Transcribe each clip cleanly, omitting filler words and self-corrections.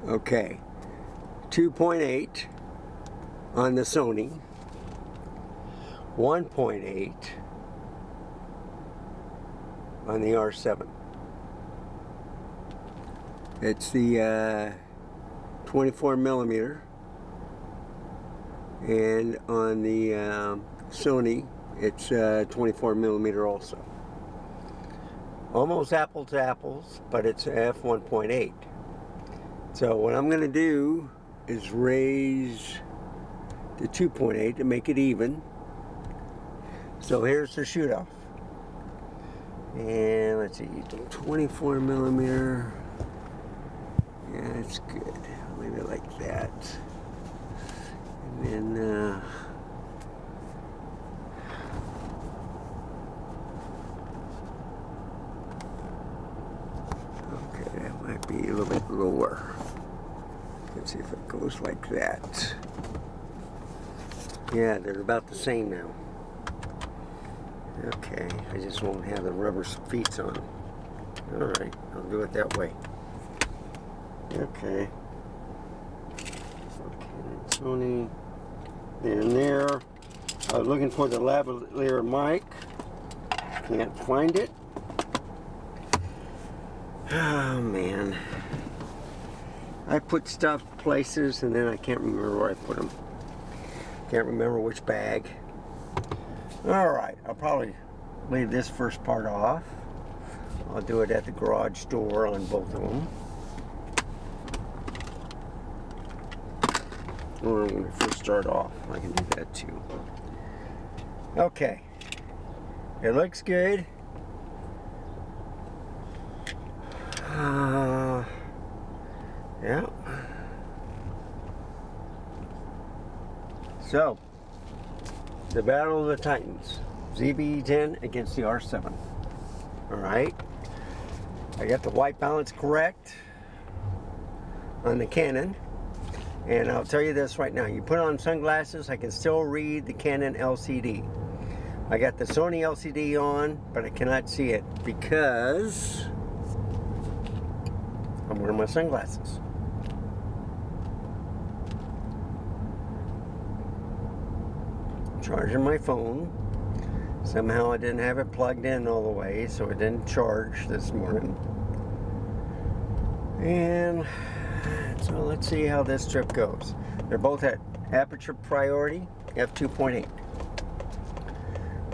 Okay, 2.8 on the Sony, 1.8 on the R7. It's the 24 millimeter, and on the Sony it's 24 millimeter also. Almost apple to apples, but it's f1.8. So what I'm going to do is raise the 2.8 to make it even. So here's the shoot off. And let's see, 24 millimeter. Yeah, that's good. Leave it like that. And then okay, that might be a little bit lower. Let's see if it goes like that. Yeah, they're about the same now. Okay, I just won't have the rubber feet on. Alright, I'll do it that way. Okay. Okay, Sony. And there. I was looking for the lavalier mic. Can't find it. Oh man. I put stuff places and then I can't remember where I put them. Can't remember which bag. Alright, I'll probably leave this first part off. I'll do it at the garage door on both of them. Or when we first start off, I can do that too. Okay, it looks good. Yeah. So, the Battle of the Titans, ZV-10 against the R7. Alright, I got the white balance correct on the Canon. And I'll tell you this right now, you put on sunglasses, I can still read the Canon LCD. I got the Sony LCD on, but I cannot see it because I'm wearing my sunglasses. Charging my phone. Somehow I didn't have it plugged in all the way, so it didn't charge this morning. And so let's see how this trip goes. They're both at aperture priority, f2.8.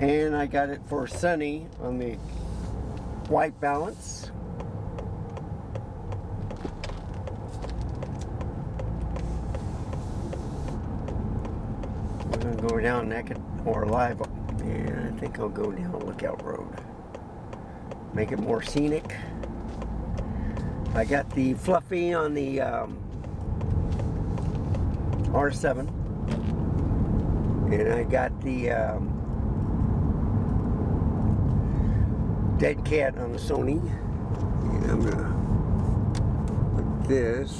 And I got it for sunny on the white balance. We're going to go down naked or live. Yeah, I think I'll go down Lookout Road. Make it more scenic. I got the Fluffy on the R7, and I got the Dead Cat on the Sony. And I'm gonna put this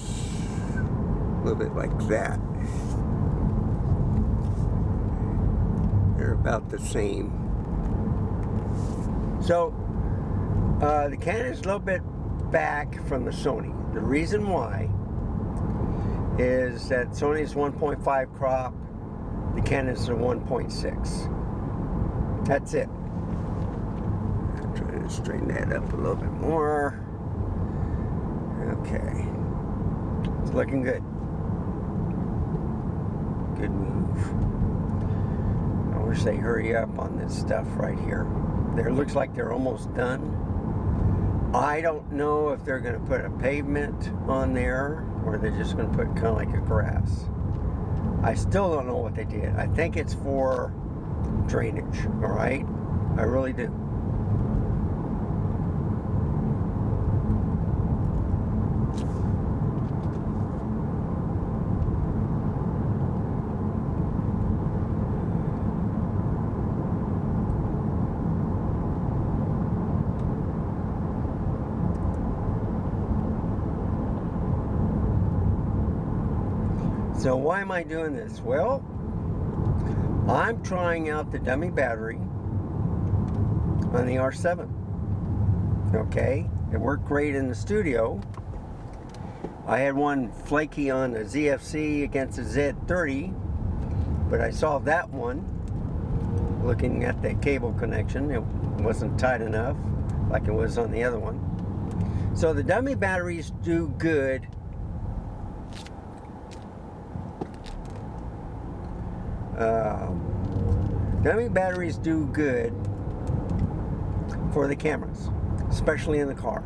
a little bit like that. They're about the same. So the Canon is a little bit back from the Sony. The reason why is that Sony's 1.5 crop, the Canon's a 1.6. That's it. I'm trying to straighten that up a little bit more. Okay. It's looking good. Good move. I wish they hurry up on this stuff right here. There looks like they're almost done. I don't know if they're going to put a pavement on there or they're just going to put kind of like a grass. I still don't know what they did. I think it's for drainage, all right? I really do. So why am I doing this? Well, I'm trying out the dummy battery on the R7. Okay, it worked great in the studio, I had one flaky on a ZFC against a Z30, but I saw that one looking at the cable connection. It wasn't tight enough like it was on the other one. So the dummy batteries do good. Dummy batteries do good for the cameras, especially in the car.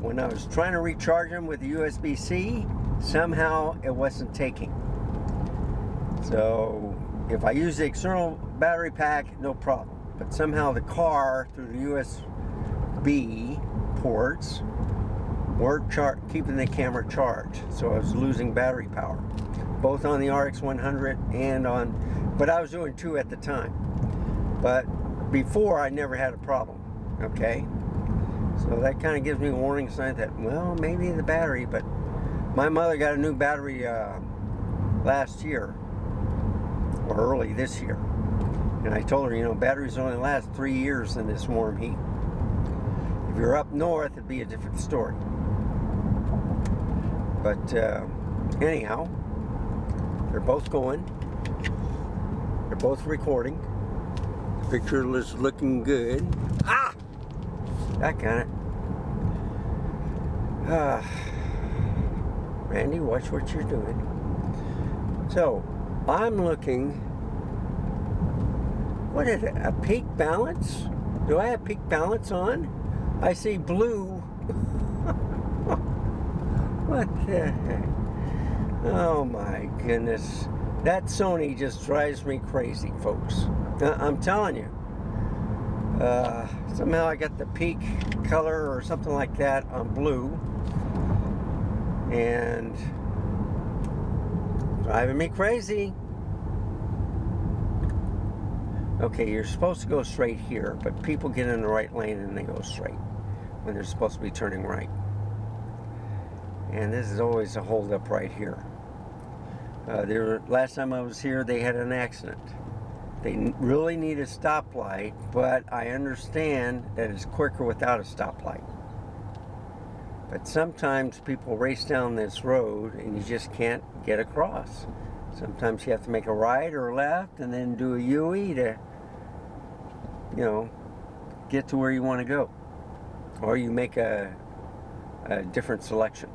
When I was trying to recharge them with the USB-C, somehow it wasn't taking. So if I use the external battery pack, no problem. But somehow the car, through the USB ports, weren't keeping the camera charged. So I was losing battery power, both on the RX100 and on, but I was doing 2 at the time. But before, I never had a problem, okay? So that kind of gives me a warning sign that, well, maybe the battery, but my mother got a new battery last year, or early this year. And I told her, you know, batteries only last 3 years in this warm heat. If you're up north, it'd be a different story. But anyhow, they're both going. They're both recording. The picture is looking good. Ah! That got it. Randy, watch what you're doing. So, I'm looking. What is it? A peak balance? Do I have peak balance on? I see blue. What the heck? Oh my goodness. That Sony just drives me crazy, folks. I'm telling you. Somehow I got the peak color or something like that on blue. And driving me crazy. Okay, you're supposed to go straight here, but people get in the right lane and they go straight when they're supposed to be turning right. And this is always a holdup right here. Last time I was here, they had an accident. They really need a stoplight, but I understand that it's quicker without a stoplight. But sometimes people race down this road and you just can't get across. Sometimes you have to make a right or a left and then do a UE to, you know, get to where you want to go. Or you make a different selection.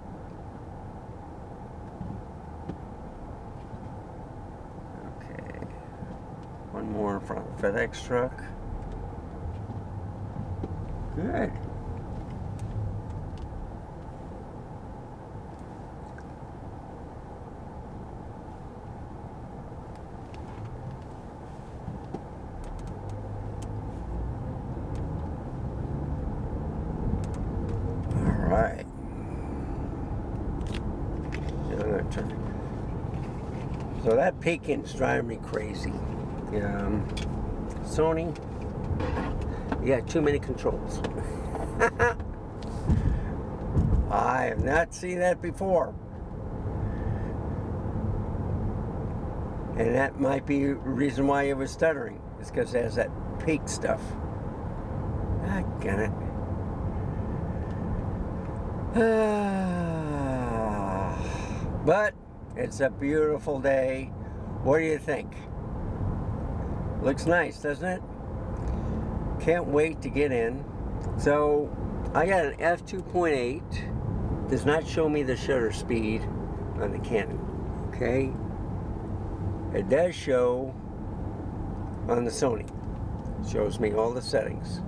Okay. One more in front of the FedEx truck. Good. Alright. So that peaking's driving me crazy. Sony, you got too many controls. I have not seen that before. And that might be the reason why it was stuttering. It's because it has that peak stuff. I get it. But it's a beautiful day. What do you think? Looks nice, doesn't it? Can't wait to get in. So I got an f2.8. Does not show me the shutter speed on the Canon. Okay? It does show on the Sony. It shows me all the settings.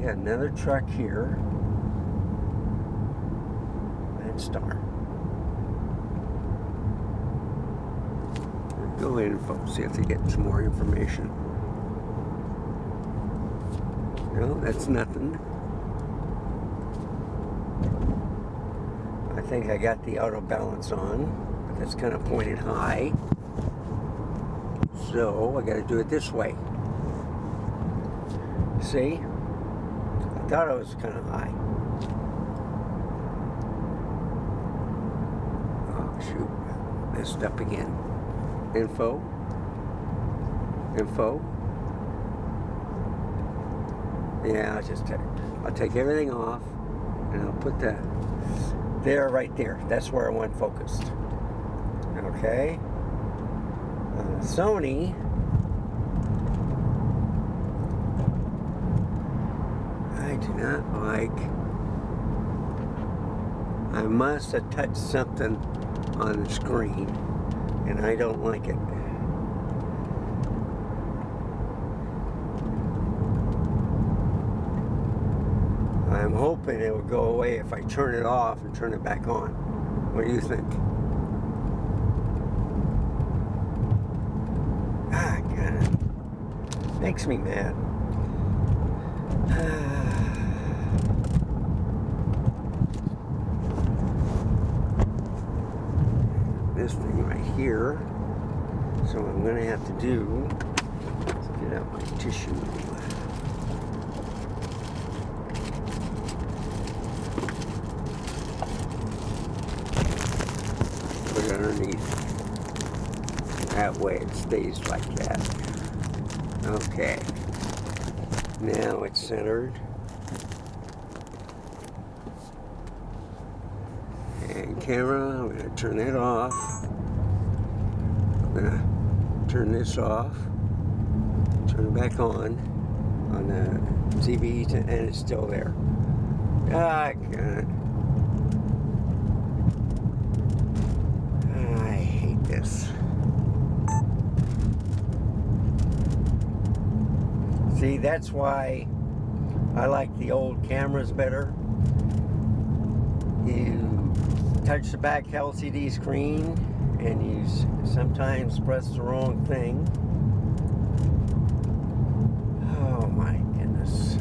Got another truck here. And star. Go in, folks, see if they get some more information. No, that's nothing. I think I got the auto balance on, but that's kind of pointed high. So I got to do it this way. See? I thought it was kind of high. Oh, shoot. this up again. Info. Yeah, I'll take everything off, and I'll put that there, right there. That's where I want focused. Okay. Sony. I do not like. I must have touched something on the screen, and I don't like it. I'm hoping it will go away if I turn it off and turn it back on. What do you think? Ah, God. Makes me mad. This thing right here. So what I'm going to have to do is get out my tissue. Put it underneath. That way it stays like that. Okay. Now it's centered. And camera, I'm going to turn it off. I'm going to turn this off. Turn it back on the ZV, and it's still there. Ah, God. I hate this. See, that's why I like the old cameras better. You touch the back LCD screen and you sometimes press the wrong thing. Oh my goodness.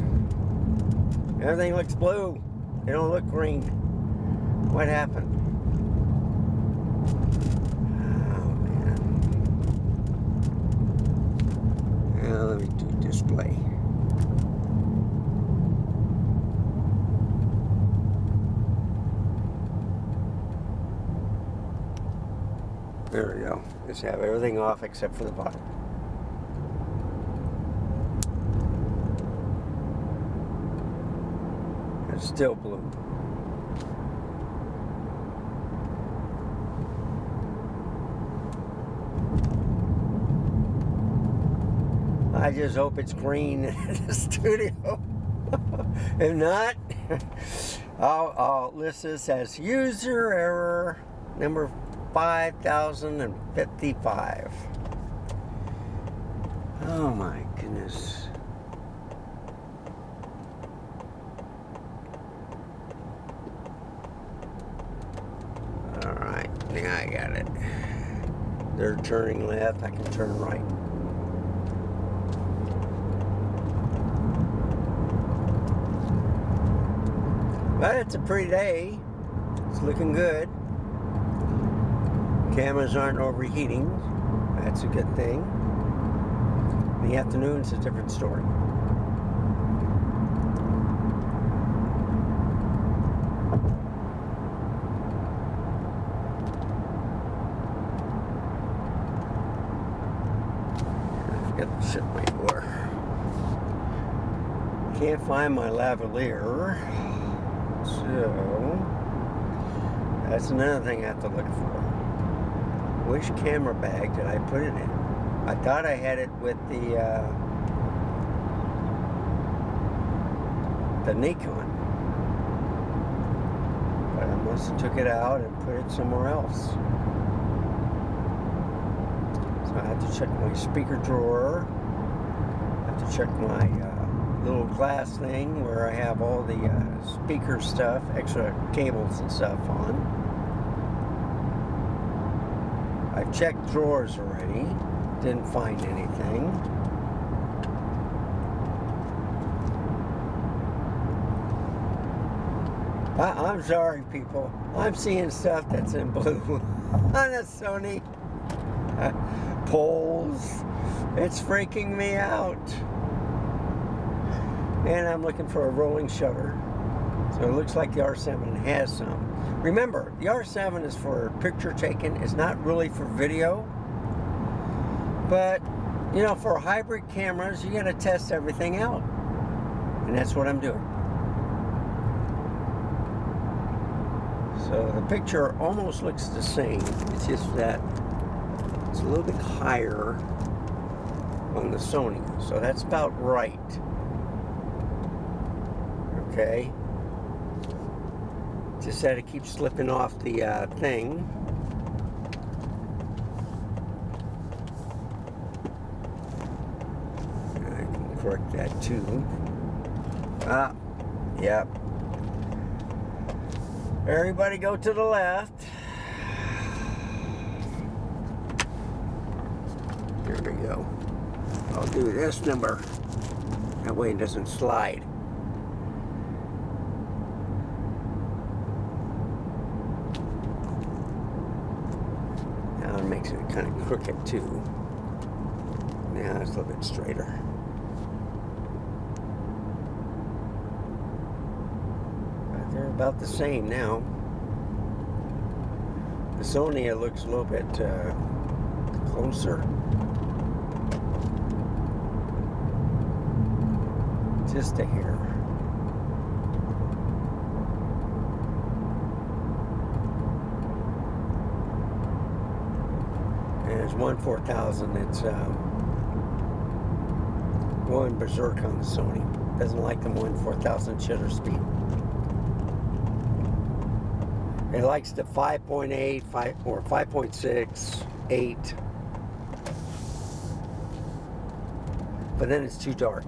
Everything looks blue. They don't look green. What happened? Oh man. Now let me do display. There we go. Just have everything off except for the bottom. It's still blue. I just hope it's green in the studio. If not, I'll list this as user error number 5055. Oh my goodness. Alright, now I got it. They're turning left, I can turn right. But it's a pretty day. It's looking good. Cameras aren't overheating. That's a good thing. In the afternoon, it's a different story. I forgot to shut my door. Can't find my lavalier. So, that's another thing I have to look for. Which camera bag did I put it in? I thought I had it with the Nikon. But I must have took it out and put it somewhere else. So I have to check my speaker drawer. I have to check my little glass thing where I have all the speaker stuff, extra cables and stuff on. I've checked drawers already. Didn't find anything. I'm sorry, people. I'm seeing stuff that's in blue on a Sony. Poles. It's freaking me out. And I'm looking for a rolling shutter. So it looks like the R7 has some. Remember, the R7 is for picture taking. It's not really for video. But, you know, for hybrid cameras, you got to test everything out. And that's what I'm doing. So the picture almost looks the same. It's just that it's a little bit higher on the Sony. So that's about right. Okay. Just that it keeps slipping off the thing. I can correct that too. Ah, yep. Everybody go to the left. There we go. I'll do this number. That way it doesn't slide. Now it makes it kind of crooked too. Now it's a little bit straighter. They're about the same now. The Sony, it looks a little bit closer. Just a hair. And it's 1/4000. It's going berserk on the Sony. Doesn't like the 1/4000 shutter speed. It likes the 5.8, 5 or 5.6, 8. But then it's too dark.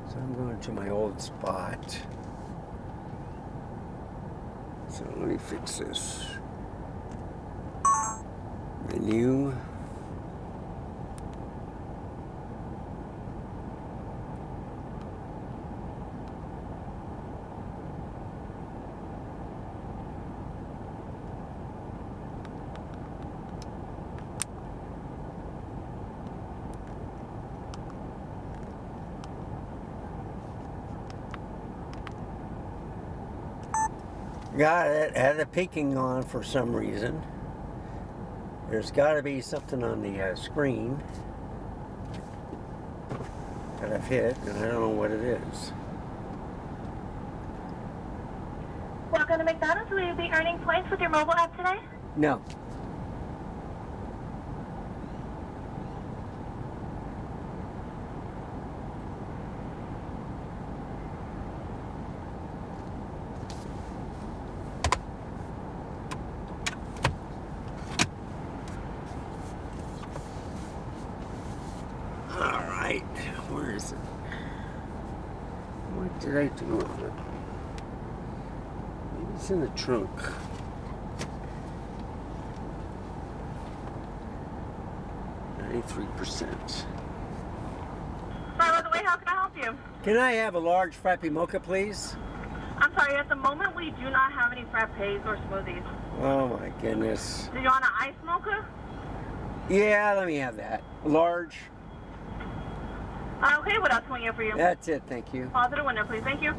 So I'm going to my old spot. So let me fix this. Menu. Got it. Had the peaking on for some reason. There's got to be something on the screen that I've hit, and I don't know what it is. Welcome to McDonald's. Will you be earning points with your mobile app today? No. Where is it? What did I do with it? Maybe it's in the trunk. %. By the way, how can I help you? Can I have a large frappe mocha, please? I'm sorry, at the moment we do not have any frappes or smoothies. Oh my goodness. Do you want an ice mocha? Yeah, let me have that. Large. Okay, what else can we get for you? That's it, thank you. Pause to the window, please. Thank you.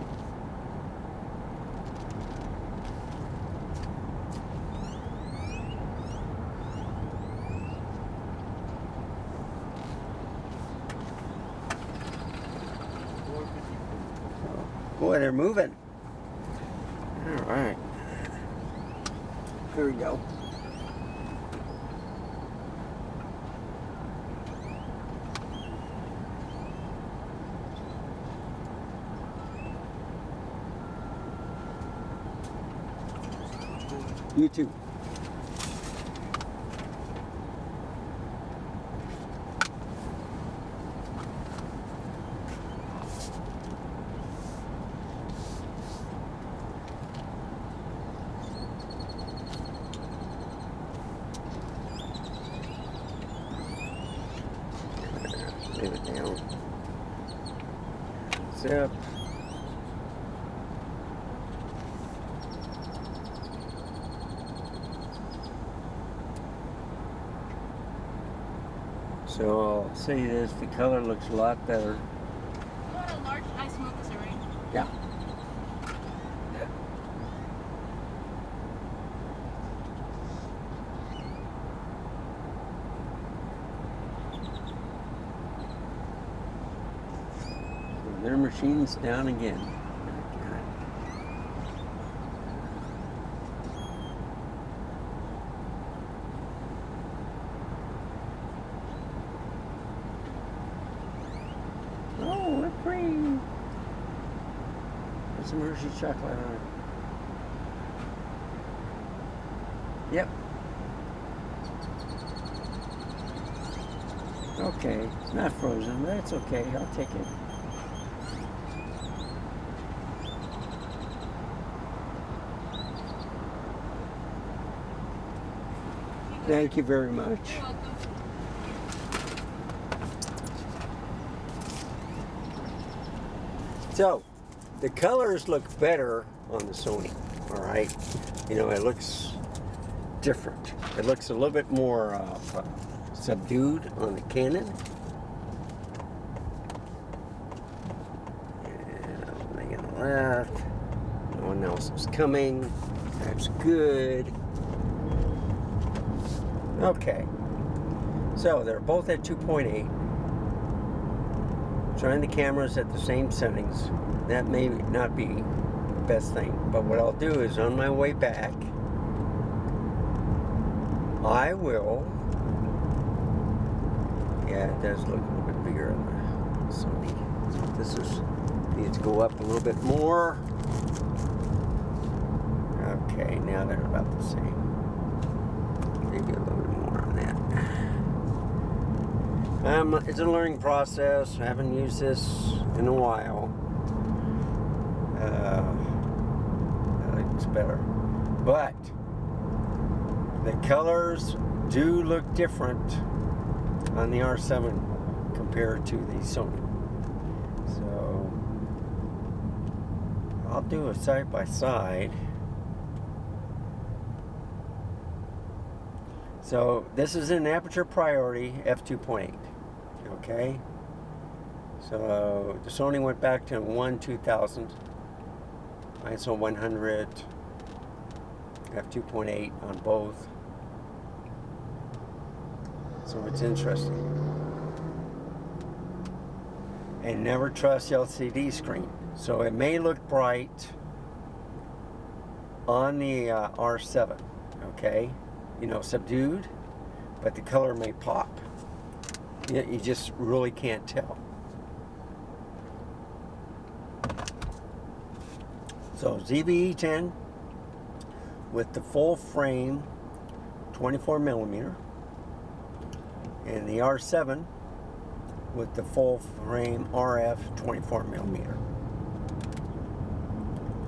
Boy, they're moving. All right. Here we go. You too. Leave it down. Zip. So I'll say this, the color looks a lot better. You want a large ice mocha, sir? Yeah. So their machine's down again. Oh, look green. There's some Hershey chocolate on it. Yep. Okay, it's not frozen, but it's okay. I'll take it. Thank you very much. You're welcome. So, the colors look better on the Sony, all right? You know, it looks different. It looks a little bit more subdued on the Canon. And they got left. No one else is coming. That's good. Okay. So, they're both at 2.8. Trying the cameras at the same settings. That may not be the best thing, but what I'll do is on my way back, I will, yeah, it does look a little bit bigger on the Sony. So this is, needs to go up a little bit more. Okay, now they're about the same. Maybe a little bit more on that. It's a learning process. I haven't used this in a while. It's better. But the colors do look different on the R7 compared to the Sony. So I'll do a side by side. So this is an aperture priority f2.8. Okay, so the Sony went back to 1/2000 ISO 100 f2.8 on both. So it's interesting. And never trust LCD screen. So it may look bright on the R7, okay, you know, subdued, but the color may pop. You just really can't tell. So ZV-E10 with the full frame 24mm, and the R7 with the full frame RF 24mm.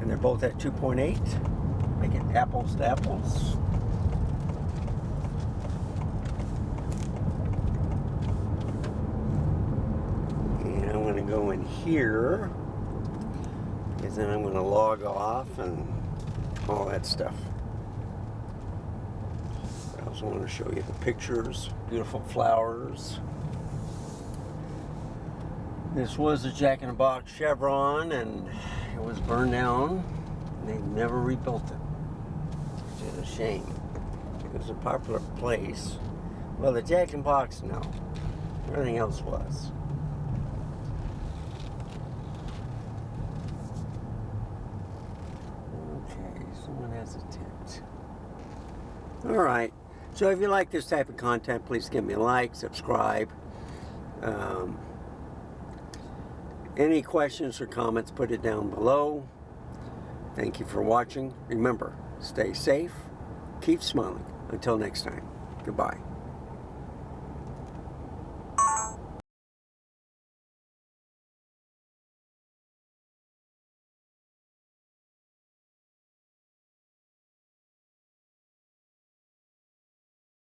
And they're both at 2.8, making apples to apples. Go in here, because then I'm going to log off and all that stuff. I also want to show you the pictures, beautiful flowers. This was a Jack in the Box Chevron, and it was burned down. And they never rebuilt it, which is a shame. It was a popular place. Well, the Jack in the Box, no. Everything else was. Someone has a tent. Alright, so if you like this type of content, please give me a like, subscribe. Any questions or comments, put it down below. Thank you for watching. Remember, stay safe, keep smiling. Until next time, goodbye.